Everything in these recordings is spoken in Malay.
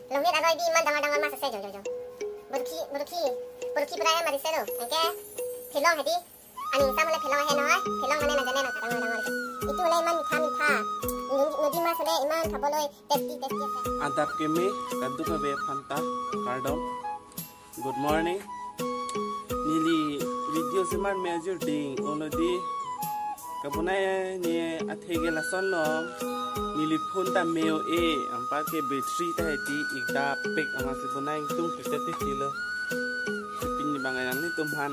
Longit agak di man dangar masa saya jo. Burki pernah mari saya tu. Angke pelong hadi. Ani sama le pelong hai pelong mana nak jane nak dangar. Itu le man mitha. Nudi mas le iman khaboloi tasty ase. Adap kemi kaddu ka be phanta kardom. Good morning. Nili video semar measure ding onodi kabunai ni athege la sonlo nili phone ta mail ampa ke battery ta heti ikda pick ama se bunai tung tikte kilo pin ni bangai yang ni tumhan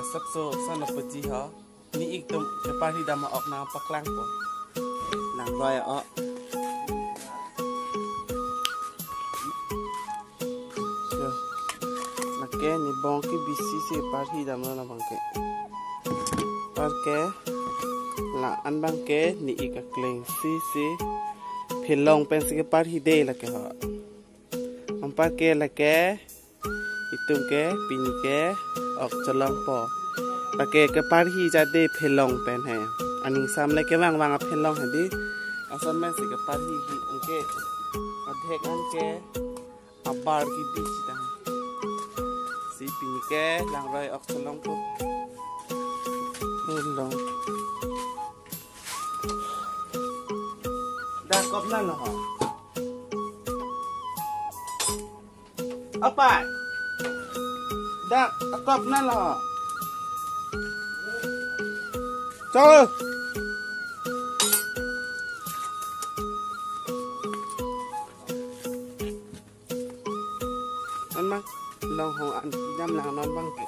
asap so sana paji ha ni ik tum ke pari dama ok na paklang po nang roi o ke ni bong ki bisi se pari dam na bangke par ke la an bangke ni ik kleng si philong pen se pari de la ke ha am par ke la ke itum ke pin ke ok chalong po la ke pari ja de philong pen hai aning sam le ke wang philong ha di asan men se ke pari ki anke adhek anke abar ki bisi ta si pinike lang roi ok chalong po long da kop na lo apa da kop na lo chao anh mang lòng hồ ăn đâm làng non băng kệ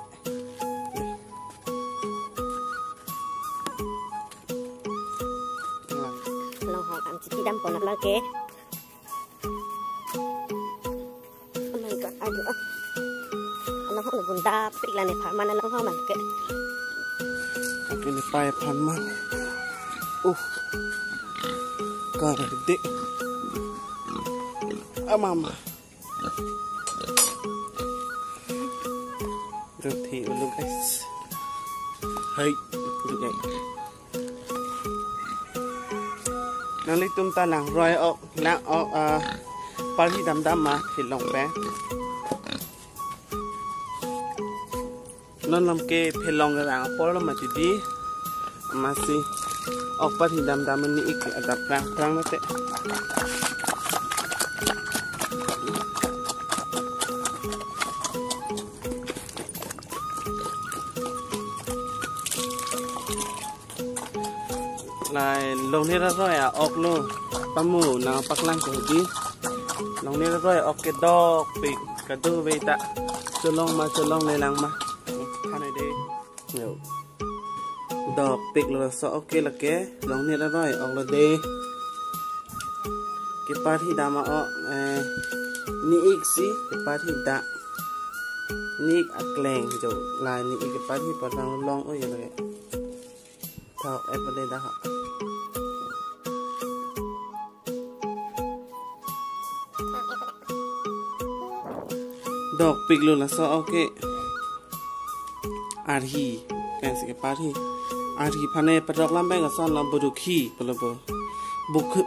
lòng hồ ăn chỉ đâm còn băng kệ oh my god aduh lòng hồ bun da pik lah ni mana lòng hồ man kệ oke ni pai man cara gede mama thì luôn guys hey được vậy năng lý tung ta làng roi ốc làng ốc pari đam mà thì lòng bé nó làm cái phê lòng cái làng po nó mà chỉ đi mà si ốc pari đam mình ít cái đập rang nó tệ lại lòng này rồi ốc luôn pamu nào paklang cái gì lòng này rồi ốc cái đo bị cái đu về ta cho long này lang mà hai này đi nhiều đo bị là sợ ok là cái lòng này rồi ốc là đi cái part hi đam ốc ni ik si cái part hi đam ni akleng jo lại ni cái part hi patang long ôi vậy này thao em bên đây đã họ dog pig lo la so okay arhi kan se parhi arhi phane padok lam ba ga son la burukhi polobo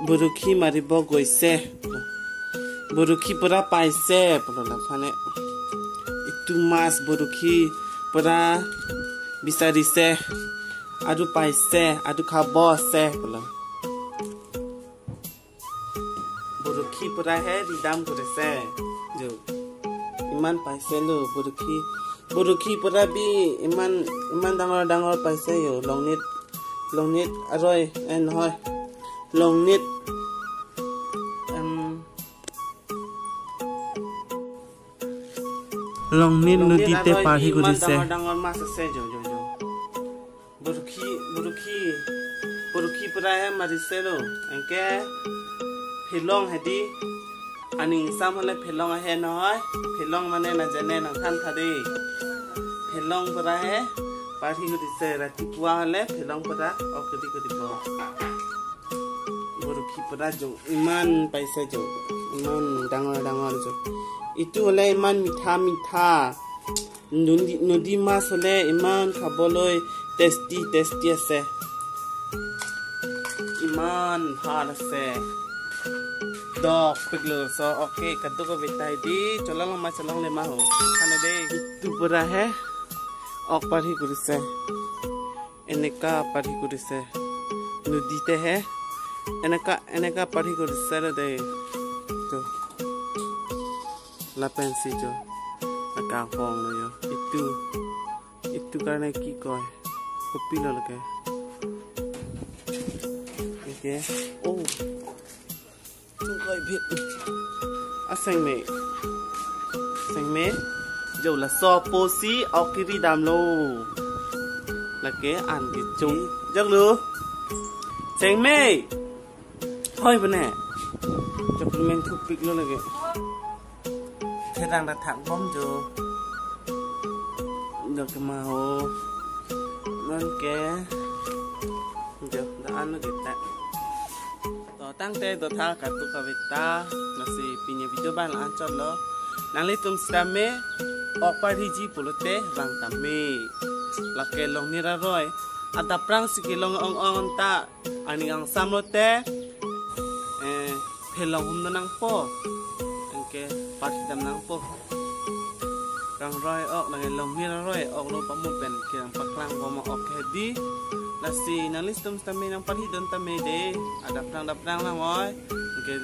burukhi mari bo goise burukhi pura paise polola phane itu mas burukhi pura bisari se adu paise adu khabo se polo burukhi pura hai ridam kore se jo iman paise lo burukhi pura bi iman dangor paise yo longnit aroi en hoi longnit nudi te parhi ko dise dangor mas se jo burukhi pura hai marise lo enke philong hedi aning sam hole philong he noy philong mane na jane na than thade philong pura he parhi ko dise rati puwa hole philong pura okodi ko dibo burukhi pura jo iman paisa jo iman dangor jo itu hole iman mitha nudi mas hole iman khaboloi tasty ase iman bhal ase dok peglo so oke kaduk ko betai di cholang ma cholang le ma ho kane de itu pura he ok parhi kurise eneka parhi kurise nudite he eneka parhi kurise de to la pensi jo ka phong lo yo itu karena ki koy kopi lo lage oke oh chúng tôi biết xanh mẹ dầu là so posi okiri đam lô là cái ăn cái chúng chắc lứa xanh mẹ thôi bên này chụp mình chụp pic luôn là cái thế đang đặt thẳng bom chưa được cái màu luôn cái được đã ăn nó cái tạng tăng teh dotha kartu kavita nasi punya video ban lan chot lo nang le tum stame ok parhiji pulote bang tame lake long nira roy ada prang sikilong ong ta ani ang samlote phelong hum nang po engke parhidam nang po kang roy ok nang long nira roy ok lo pamu pen kirang paklang bomo ok hedi nasi nalis tum stame nang parhidon tame de ada prang lah moy ke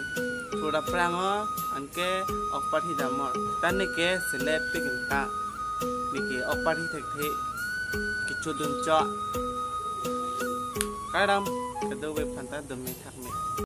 sudah prang oh anke ok parhidam mo tan ke selep pikenta nike ok parhi thek the kichudun cho kadam kedo we phanta dum me thak me